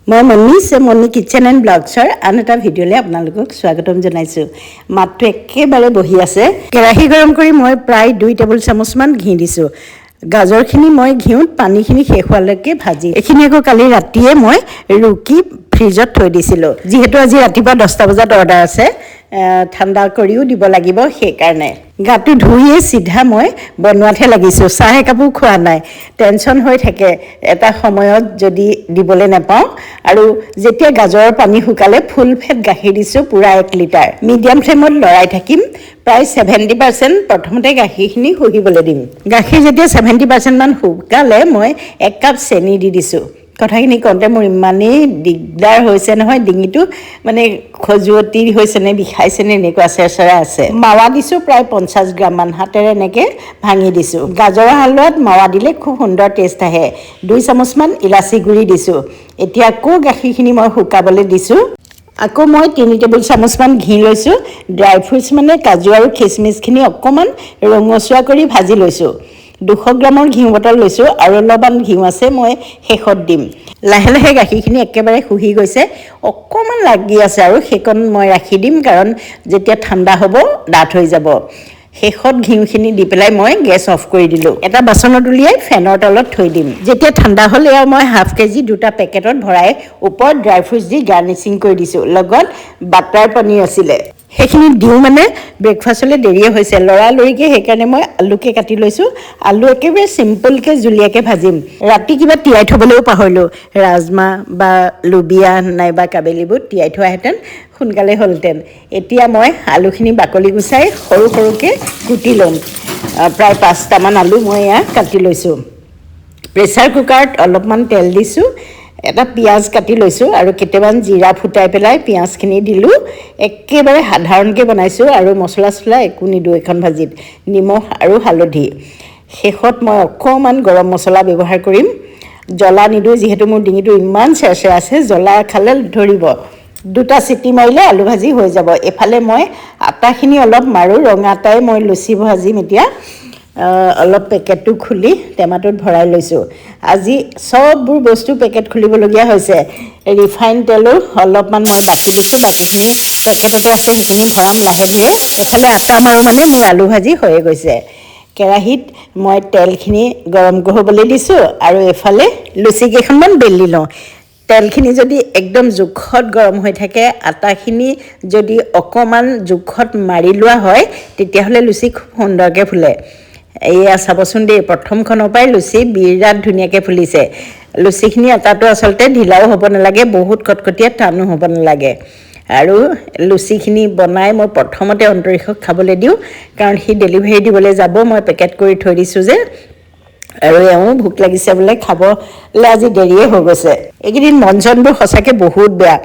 মই মনি kitchen and ব্লগছৰ আন এটা ভিডিঅ'লৈ আপোনালোকক স্বাগতম জনাইছোঁ। মাতটো একেবাৰে বহি আছে। কেৰাহী গৰম কৰি মই প্ৰায় 2 টেবুল চামুচমান ঘি দিছোঁ। গাজৰখিনি মই ঘিউত পানীখিনি শেষ হোৱালৈকে ভাজি, এইখিনি আকৌ কালি ৰাতিয়ে মই ৰুকি ফ্ৰিজত থৈ দিছিলোঁ। যিহেতু আজি ৰাতিপুৱা 10টা বজাত অৰ্ডাৰ আছে, ঠাণ্ডা কৰিও দিব লাগিব, সেইকাৰণে গাটো ধুইয়ে চিধা মই বনোৱাতহে লাগিছোঁ। চাহ একাপো খোৱা নাই, টেনশ্যন হৈ থাকে এটা সময়ত যদি দিবলৈ নাপাওঁ। আৰু যেতিয়া গাজৰৰ পানী শুকালে ফুল ফেট গাখীৰ দিছোঁ পূৰা 1 লিটাৰ। মিডিয়াম ফ্লেমত লৰাই থাকিম। প্ৰায় 70% প্ৰথমতে গাখীৰখিনি শুহিবলৈ দিম। গাখীৰ যেতিয়া 70% মান শুকালে মই 1 কাপ চেনি দি দিছোঁ। কথাখিনি কওঁতে মোৰ ইমানেই দিগদাৰ হৈছে নহয়, ডিঙিটো মানে খজুৱতি হৈছেনে বিষাইছেনে এনেকুৱা চেৰচেৰা আছে। মাৱা দিছোঁ প্ৰায় 50 গ্ৰামমান, হাতেৰে এনেকৈ ভাঙি দিছোঁ। গাজৰৰ হালোৱাত মাৱা দিলে খুব সুন্দৰ টেষ্ট আহে। 2 চামুচমান ইলাচি গুড়ি দিছোঁ। এতিয়া আকৌ গাখীৰখিনি মই শুকাবলৈ দিছোঁ। আকৌ মই 3 টেবুল চামুচমান ঘি লৈছোঁ। ড্ৰাই ফ্ৰুটছ মানে কাজু আৰু খিচমিচখিনি অকণমান ৰঙচুৱা কৰি ভাজি লৈছোঁ। 200 গ্ৰামৰ ঘিউ বটল লৈছোঁ আৰু অলপমান ঘিউ আছে, মই শেষত দিম। লাহে লাহে গাখীৰখিনি একেবাৰে শুহি গৈছে, অকণমান লাগি আছে আৰু সেইকণ মই ৰাখি দিম, কাৰণ যেতিয়া ঠাণ্ডা হ'ব ডাঠ হৈ যাব। শেষত ঘিউখিনি দি পেলাই মই গেছ অফ কৰি দিলোঁ। এটা বাচনত উলিয়াই ফেনৰ তলত থৈ দিম। যেতিয়া ঠাণ্ডা হ'ল এয়া মই ½ কেজি 2টা পেকেটত ভৰাই ওপৰত ড্ৰাই ফ্ৰুটছ দি গাৰ্নিচিং কৰি দিছোঁ। লগত বাটাৰ পনীৰ আছিলে, সেইখিনি দিওঁ মানে ব্ৰেকফাষ্টলৈ দেৰিয়ে হৈছে লৰালৰিকৈ, সেইকাৰণে মই আলুকে কাটি লৈছোঁ। আলু একেবাৰে চিম্পলকৈ জুলীয়াকৈ ভাজিম। ৰাতি কিবা তিয়াই থ'বলৈও পাহৰিলোঁ, ৰাজমাহ বা লুবিয়া নাইবা কাবেলী বুট তিয়াই থোৱাহেঁতেন সোনকালে হ'লহেঁতেন। এতিয়া মই আলুখিনি বাকলি গুচাই সৰু সৰুকৈ কুটি ল'ম। প্ৰায় 5টামান আলু মই এয়া কাটি লৈছোঁ। প্ৰেছাৰ কুকাৰত অলপমান তেল দিছোঁ, এটা পিঁয়াজ কাটি লৈছোঁ আৰু কেইটামান জিৰা ফুটাই পেলাই পিঁয়াজখিনি দিলোঁ। একেবাৰে সাধাৰণকৈ বনাইছোঁ আৰু মছলা চছলা একো নিদিওঁ এখন ভাজিত, নিমখ আৰু হালধি। শেষত মই অকণমান গৰম মছলা ব্যৱহাৰ কৰিম। জ্বলা নিদিওঁ, যিহেতু মোৰ ডিঙিটো ইমান চেৰচেৰা আছে, জ্বলা খালে ধৰিব। 2টা চিটি মাৰিলে আলু ভাজি হৈ যাব। এফালে মই আটাখিনি অলপ মাৰোঁ, ৰঙা আটাই মই লুচি ভাজিম এতিয়া। অলপ পেকেটটো খুলি টেমাটোত ভৰাই লৈছোঁ। আজি চববোৰ বস্তু পেকেট খুলিবলগীয়া হৈছে। ৰিফাইন তেলো অলপমান মই বাকি দিছোঁ, বাকীখিনি পেকেটতে আছে, সেইখিনি ভৰাম লাহে ধীৰে। এফালে আটা মাৰোঁ মানে মোৰ আলু ভাজি হৈয়ে গৈছে। কেৰাহীত মই তেলখিনি গৰম হ'বলৈ দিছোঁ আৰু এফালে লুচি কেইখনমান বেলি লওঁ। তেলখিনি যদি একদম জোখত গৰম হৈ থাকে, আটাখিনি যদি অকণমান জোখত মাৰি লোৱা হয়, তেতিয়াহ'লে লুচি খুব সুন্দৰকৈ ফুলে। এয়া চাবচোন দেই, প্ৰথমখনৰ পৰাই লুচি বিৰাট ধুনীয়াকৈ ফুলিছে। লুচিখিনি আটাটো আচলতে ঢিলাও হ'ব নালাগে, বহুত কটকটীয়া টানো হ'ব নালাগে। আৰু লুচিখিনি বনাই মই প্ৰথমতে অন্তৰীষক খাবলৈ দিওঁ, কাৰণ সি ডেলিভাৰী দিবলৈ যাব, মই পেকেট কৰি থৈ দিছোঁ যে। আৰু এওঁ ভোক লাগিছে বোলে, খাবলৈ আজি দেৰিয়ে হৈ গৈছে। এইকেইদিন মন চনবোৰ সঁচাকৈ বহুত বেয়া।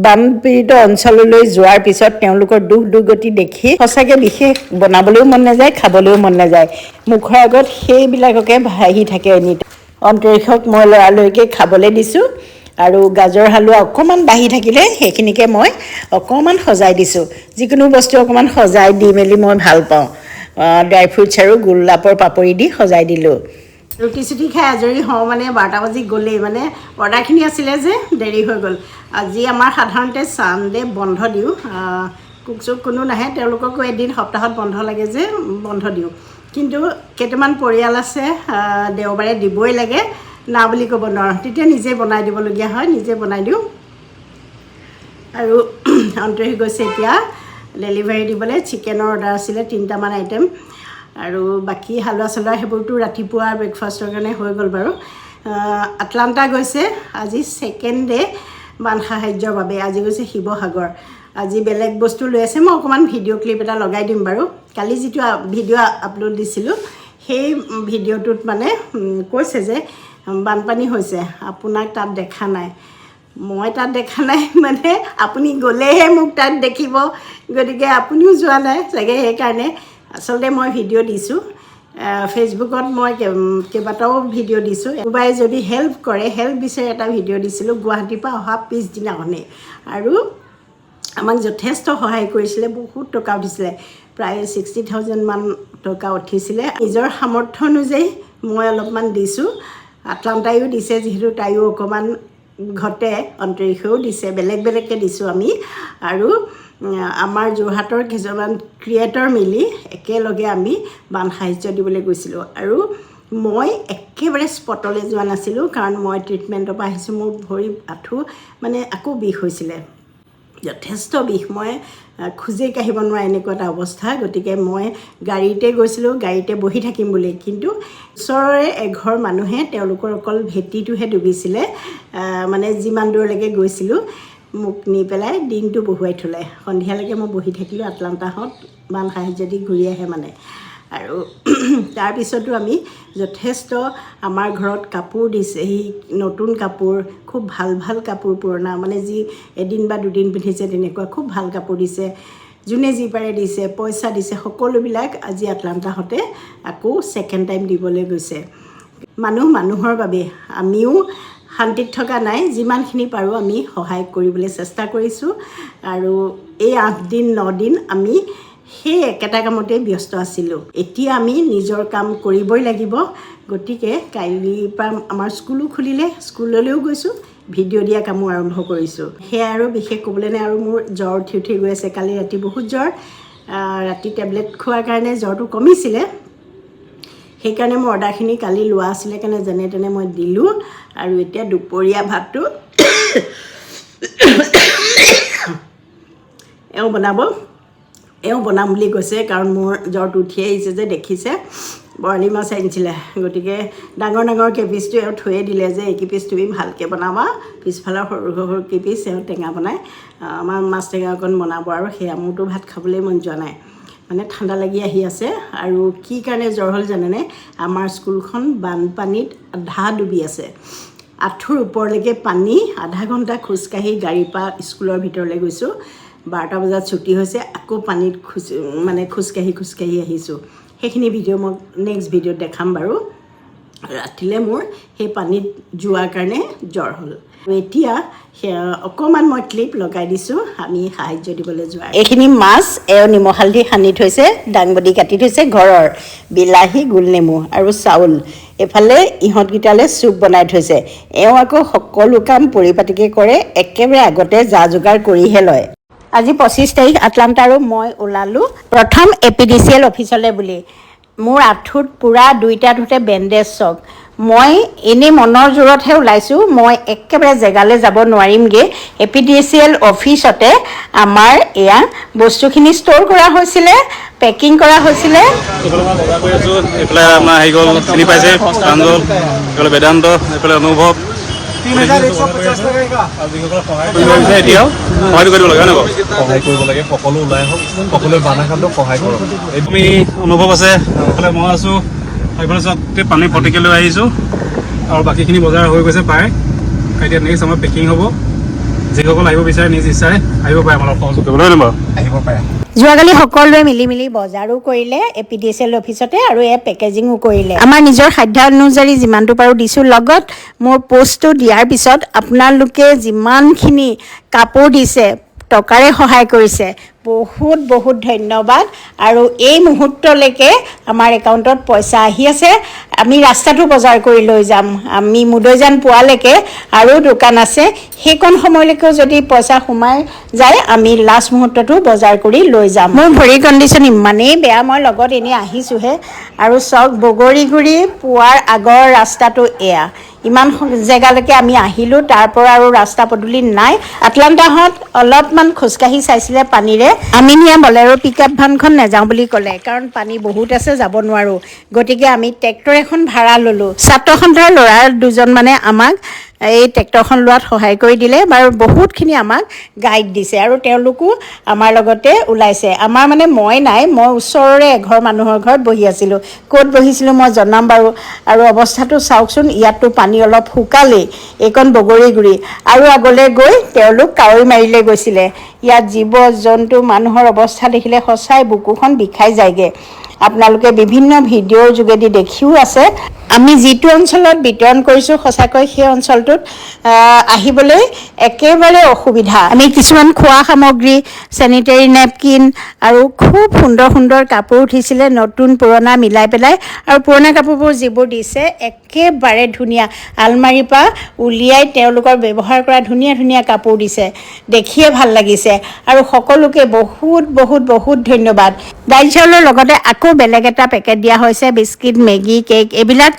বানপীড়িত অঞ্চললৈ যোৱাৰ পিছত তেওঁলোকৰ দুখ দুৰ্গতি দেখি সঁচাকৈ বিশেষ বনাবলৈও মন নাযায়, খাবলৈও মন নাযায়। মুখৰ আগত সেইবিলাককে ভাহি থাকে এনিটাইম। অন্তৰীষক মই লৰালৰিকৈ খাবলৈ দিছোঁ আৰু গাজৰ হালোৱা অকণমান বাঢ়ি থাকিলে সেইখিনিকে মই অকণমান সজাই দিছোঁ। যিকোনো বস্তু অকণমান সজাই দি মেলি মই ভাল পাওঁ। ড্ৰাই ফ্ৰুটছ আৰু গোলাপৰ পাপৰি দি সজাই দিলোঁ। ৰুটি চুটি খাই আজৰি হওঁ মানে 12টা বাজি গ'লেই, মানে অৰ্ডাৰখিনি আছিলে যে দেৰি হৈ গ'ল। আজি আমাৰ সাধাৰণতে ছানডে বন্ধ দিওঁ, কুক চুক কোনো নাহে, তেওঁলোককো এদিন সপ্তাহত বন্ধ লাগে যে বন্ধ দিওঁ। কিন্তু কেইটামান পৰিয়াল আছে দেওবাৰে দিবই লাগে, না বুলি ক'ব নোৱাৰোঁ, তেতিয়া নিজে বনাই দিবলগীয়া হয়, নিজে বনাই দিওঁ। আৰু অন্তৰীষ গৈছে এতিয়া ডেলিভাৰী দিবলৈ। চিকেনৰ অৰ্ডাৰ আছিলে 3টামান আইটেম, আৰু বাকী হালোৱা চালোৱা সেইবোৰতো ৰাতিপুৱা ব্ৰেকফাষ্টৰ কাৰণে হৈ গ'ল বাৰু। আটলাণ্টা গৈছে আজি 2nd ডে বান সাহায্যৰ বাবে। আজি গৈছে শিৱসাগৰ। আজি বেলেগ বস্তু লৈ আছে, মই অকণমান ভিডিঅ' ক্লিপ এটা লগাই দিম বাৰু। কালি যিটো ভিডিঅ' আপলোড দিছিলোঁ, সেই ভিডিঅ'টোত মানে কৈছে যে বানপানী হৈছে, আপোনাক তাত দেখা নাই। মই তাত দেখা নাই মানে আপুনি গ'লেহে মোক তাত দেখিব, গতিকে আপুনিও যোৱা নাই চাগে, সেইকাৰণে আচলতে মই ভিডিঅ' দিছোঁ। ফেচবুকত মই কেইবাটাও ভিডিঅ' দিছোঁ। কোনোবাই যদি হেল্প কৰে, হেল্প বিচাৰি এটা ভিডিঅ' দিছিলোঁ গুৱাহাটীৰ পৰা অহা পিছদিনাখনেই, আৰু আমাক যথেষ্ট সহায় কৰিছিলে, বহুত টকা উঠিছিলে, প্ৰায় 60,000 মান টকা উঠিছিলে। নিজৰ সামৰ্থ্য অনুযায়ী মই অলপমান দিছোঁ, আটলাণ্টায়ো দিছে, যিহেতু তাইও অকণমান ঘটে অন্তৰীক্ষও দিছে, বেলেগ বেলেগকৈ দিছোঁ আমি। আৰু আমাৰ যোৰহাটৰ কিছুমান ক্ৰিয়েটৰ মিলি একেলগে আমি বান সাহাৰ্য দিবলৈ গৈছিলোঁ। আৰু মই একেবাৰে স্পটলৈ যোৱা নাছিলোঁ, কাৰণ মই ট্ৰিটমেণ্টৰ পৰা আহিছোঁ। মোৰ ভৰি আঁঠু মানে আকৌ বিষ হৈছিলে, যথেষ্ট বিষ, মই খোজেই কাঢ়িব নোৱাৰা এনেকুৱা এটা অৱস্থা। গতিকে মই গাড়ীতে গৈছিলোঁ, গাড়ীতে বহি থাকিম বুলি। কিন্তু ওচৰৰে এঘৰ মানুহে তেওঁলোকৰ অকল ভেটিটোহে ডুবিছিলে, মানে যিমান দূৰলৈকে গৈছিলোঁ মোক নি পেলাই দিনটো বহুৱাই থ'লে। সন্ধিয়ালৈকে মই বহি থাকিলোঁ। আটলাণ্টাহঁত বান সাহাৰ্য দি ঘূৰি আহে মানে। আৰু তাৰপিছতো আমি যথেষ্ট আমাৰ ঘৰত কাপোৰ দিছে, সেই নতুন কাপোৰ, খুব ভাল ভাল কাপোৰ, পুৰণা মানে যি এদিন বা দুদিন পিন্ধিছে তেনেকুৱা খুব ভাল কাপোৰ দিছে, যোনে যি পাৰে দিছে, পইচা দিছে, সকলোবিলাক আজি আটলাণ্টাহঁতে আকৌ ছেকেণ্ড টাইম দিবলৈ গৈছে। মানুহৰ বাবে আমিও শান্তিত থকা নাই, যিমানখিনি পাৰোঁ আমি সহায় কৰিবলৈ চেষ্টা কৰিছোঁ। আৰু এই 8 দিন 9 দিন আমি সেই একেটা কামতে ব্যস্ত আছিলোঁ। এতিয়া আমি নিজৰ কাম কৰিবই লাগিব। গতিকে কাইলৈৰ পৰা আমাৰ স্কুলো খুলিলে, স্কুললৈও গৈছোঁ, ভিডিঅ' দিয়া কামো আৰম্ভ কৰিছোঁ। সেয়া আৰু বিশেষ ক'বলৈ নাই। আৰু মোৰ জ্বৰ উঠি গৈ আছে, কালি ৰাতি বহুত জ্বৰ, ৰাতি টেবলেট খোৱাৰ কাৰণে জ্বৰটো কমিছিলে। সেইকাৰণে মোৰ অৰ্ডাৰখিনি কালি লোৱা আছিলে কাৰণে যেনে তেনে মই দিলোঁ। আৰু এতিয়া দুপৰীয়া ভাতটো এওঁ বনাম বুলি কৈছে, কাৰণ মোৰ জ্বৰটো উঠি আহিছে যে, দেখিছে বৰালি মাছ আনিছিলে। গতিকে ডাঙৰ ডাঙৰ কেপিচটো এওঁ থৈয়ে দিলে যে এই কেপিচ তুমি ভালকৈ বনাবা, পিছফালৰ সৰু সৰু কেপিচ এওঁ টেঙা বনাই আমাৰ মাছ টেঙা অকণ বনাব। আৰু সেয়া মোৰতো ভাত খাবলৈ মন যোৱা নাই, মানে ঠাণ্ডা লাগি আহি আছে। আৰু কি কাৰণে জ্বৰ হ'ল জানেনে? আমাৰ স্কুলখন বানপানীত আধা ডুবি আছে, আঁঠুৰ ওপৰলৈকে পানী। আধা ঘণ্টা খোজকাঢ়ি গাড়ীৰ পৰা স্কুলৰ ভিতৰলৈ গৈছোঁ, 12টা বজাত ছুটি হৈছে, আকৌ পানীত খোজকাঢ়ি আহিছোঁ। সেইখিনি ভিডিঅ' মই নেক্সট ভিডিঅ'ত দেখাম বাৰু। ৰাতিলৈ মোৰ সেই পানীত যোৱাৰ কাৰণে জ্বৰ হ'ল। এতিয়া অকণমান মই ক্লিপ লগাই দিছোঁ আমি সাহাৰ্য দিবলৈ যোৱা। এইখিনি মাছ এওঁ নিমখ হালধি সানি থৈছে, দাংবডি কাটি থৈছে ঘৰৰ, বিলাহী, গোলনেমু আৰু চাউল। এফালে ইহঁতকেইটালৈ চুপ বনাই থৈছে। এওঁ আকৌ সকলো কাম পৰিপাটিকৈ কৰে, একেবাৰে আগতে যা যোগাৰ কৰিহে লয়। আজি 25 তাৰিখ, আটলাণ্টা আৰু মই ওলালোঁ প্ৰথম APDCL অফিচলৈ বুলি। মোৰ আঁঠুত পূৰা দুইটা আঁঠুতে বেণ্ডেজ চক। মই এনেই মনৰ জোৰতহে ওলাইছোঁ, মই একেবাৰে জেগালৈ যাব নোৱাৰিমগৈ। APDCL অফিচতে আমাৰ এয়া বস্তুখিনি ষ্ট'ৰ কৰা হৈছিলে, পেকিং কৰা হৈছিলে। এইফালে আমাৰ হেৰি গ'ল, চিনি পাইছে প্ৰাঞ্জল, এইফালে বেদান্ত, এইফালে অনুভৱ। এতিয়াও সহায় কৰিব লাগে, হয় নহয়? সহায় কৰিব লাগে, সকলো ওলাই আহক, সকলোৱে বানাখান্তক সহায় কৰক। এই তুমি অনুভৱ আছে, এইফালে মই আছোঁ, এইফালে চব পানী ফটিকে লৈ আহিছোঁ। আৰু বাকীখিনি বজাৰ হৈ গৈছে প্ৰায়। এতিয়া নেক্সট আমাৰ পেকিং হ'ব। যিসকল আহিব বিচাৰে নিজ ইচ্ছাৰে আহিব পাৰে, আমাৰ সহযোগ কৰিবলৈ, হয় নহয়? আহিব পাৰে। যোৱাকালি সকলোৱে মিলি বজাৰো কৰিলে APDCL অফিচতে, আৰু এয়া পেকেজিঙো কৰিলে। আমাৰ নিজৰ সাধ্য অনুযায়ী যিমানটো পাৰোঁ দিছোঁ। লগত মোৰ পষ্টটো দিয়াৰ পিছত আপোনালোকে যিমানখিনি কাপোৰ দিছে, টকাৰে সহায় কৰিছে, বহুত বহুত ধন্যবাদ। আৰু এই মুহূৰ্তলৈকে আমাৰ একাউণ্টত পইচা আহি আছে। আমি ৰাস্তাটো বজাৰ কৰি লৈ যাম, আমি মুদৈজান পোৱালৈকে আৰু দোকান আছে, সেইকণ সময়লৈকেও যদি পইচা সোমাই যায় আমি লাষ্ট মুহূৰ্তটো বজাৰ কৰি লৈ যাম। মোৰ ভৰিৰ কণ্ডিশ্যন ইমানেই বেয়া, মই লগত এনেই আহিছোঁহে। আৰু চাওক, বগৰীগুৰি পোৱাৰ আগৰ ৰাস্তাটো এয়া, ইমান জেগালৈকে আমি আহিলোঁ, তাৰ পৰা আৰু ৰাস্তা পদূলি নাই। আটলাণ্টাহঁত অলপমান খোজকাঢ়ি চাইছিলে পানীৰে। আমি নিয়া বলেৰো পিকআপ ভানখন নাযাওঁ বুলি ক'লে, কাৰণ পানী বহুত আছে, যাব নোৱাৰোঁ। গতিকে আমি ট্ৰেক্টৰ এখন ভাড়া ল'লোঁ। ছাত্ৰ সন্থাৰ ল'ৰা দুজনমানে আমাক এই ট্ৰেক্টৰখন লোৱাত সহায় কৰি দিলে, বাৰু বহুতখিনি আমাক গাইড দিছে, আৰু তেওঁলোকো আমাৰ লগতে ওলাইছে। আমাৰ মানে মই নাই, মই ওচৰৰে এঘৰ মানুহৰ ঘৰত বহি আছিলোঁ। ক'ত বহিছিলোঁ মই জনাম বাৰু। আৰু অৱস্থাটো চাওকচোন, ইয়াততো পানী অলপ শুকালেই, এইকণ বগৰীগুৰি। আৰু আগলৈ গৈ তেওঁলোক কাৱৈ মাৰিলৈ গৈছিলে। ইয়াত জীৱ জন্তু মানুহৰ অৱস্থা দেখিলে সঁচাই বুকুখন বিষাই যায়গৈ। আপোনালোকে বিভিন্ন ভিডিঅ'ৰ যোগেদি দেখিও আছে। আমি যিটো অঞ্চলত বিতৰণ কৰিছোঁ, সঁচাকৈ সেই অঞ্চলটোত আহিবলৈ একেবাৰে অসুবিধা। আমি কিছুমান খোৱা সামগ্ৰী, চেনিটেৰী নেপকিন আৰু খুব সুন্দৰ সুন্দৰ কাপোৰ উঠিছিলে, নতুন পুৰণা মিলাই পেলাই। আৰু পুৰণা কাপোৰবোৰ যিবোৰ দিছে একেবাৰে ধুনীয়া আলমাৰীৰ পৰা উলিয়াই তেওঁলোকৰ ব্যৱহাৰ কৰা ধুনীয়া ধুনীয়া কাপোৰ দিছে দেখিয়ে ভাল লাগিছে আৰু সকলোকে বহুত বহুত বহুত ধন্যবাদ দাইল চাউলৰ লগতে আকৌ বেলেগ এটা পেকেট দিয়া হৈছে বিস্কিট মেগী কেক এইবিলাক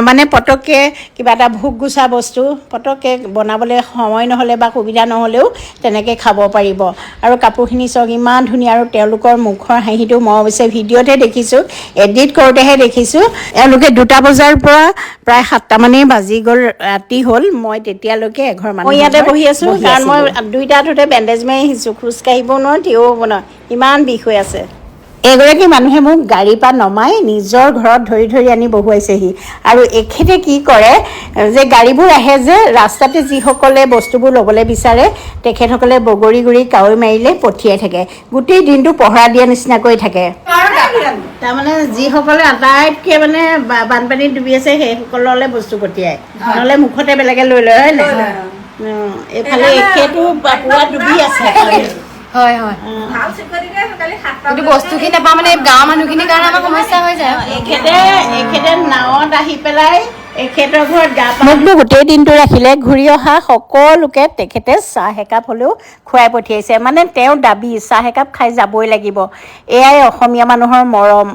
মানে পটককৈ কিবা এটা ভোক গুছা বস্তু পটককৈ বনাবলৈ সময় নহ'লে বা সুবিধা নহ'লেও তেনেকৈ খাব পাৰিব আৰু কাপোৰখিনি চাওক ইমান ধুনীয়া আৰু তেওঁলোকৰ মুখৰ হাঁহিটো মই অৱশ্যে ভিডিঅ'তহে দেখিছোঁ এডিট কৰোঁতেহে দেখিছোঁ এওঁলোকে 2টা বজাৰ পৰা প্ৰায় 7টা মানেই বাজি গ'ল ৰাতি হ'ল মই তেতিয়ালৈকে এঘৰ মানুহ মই ইয়াতে বহি আছোঁ কাৰণ মই 2টা হাততে বেণ্ডেজ মাৰি আহিছোঁ খোজকাঢ়িব নোৱাৰোঁ থিয় হ'ব নোৱাৰোঁ ইমান বিষ হৈ আছে এগৰাকী মানুহে মোক গাড়ীৰ পৰা নমাই নিজৰ ঘৰত ধৰি ধৰি আনি বহুৱাইছেহি আৰু এখেতে কি কৰে যে গাড়ীবোৰ আহে যে ৰাস্তাতে যিসকলে বস্তুবোৰ ল'বলৈ বিচাৰে তেখেতসকলে বগৰী গুৰি কাৱৈ মাৰিলে পঠিয়াই থাকে গোটেই দিনটো পহৰা দিয়া নিচিনাকৈ থাকে তাৰমানে যিসকলে আটাইতকৈ মানে বানপানীত ডুবি আছে সেইসকললৈ বস্তু পঠিয়াই নহ'লে মুখতে বেলেগে লৈ লয় হয় নাই এইফালে এখেতো পুৰা ডুবি আছে হয় হয় কিন্তু বস্তুখিনি নাপাওঁ মানে গাঁৱৰ মানুহখিনিৰ কাৰণে আমাৰ সমস্যা হৈ যায় এখেতে নাৱত আহি পেলাই এখেতৰ ঘৰত গা মোকতো গোটেই দিনটো ৰাখিলে ঘূৰি অহা সকলোকে তেখেতে চাহ একাপ হ'লেও খুৱাই পঠিয়াইছে মানে তেওঁৰ দাবী চাহ একাপ খাই যাবই লাগিব এয়াই অসমীয়া মানুহৰ মৰম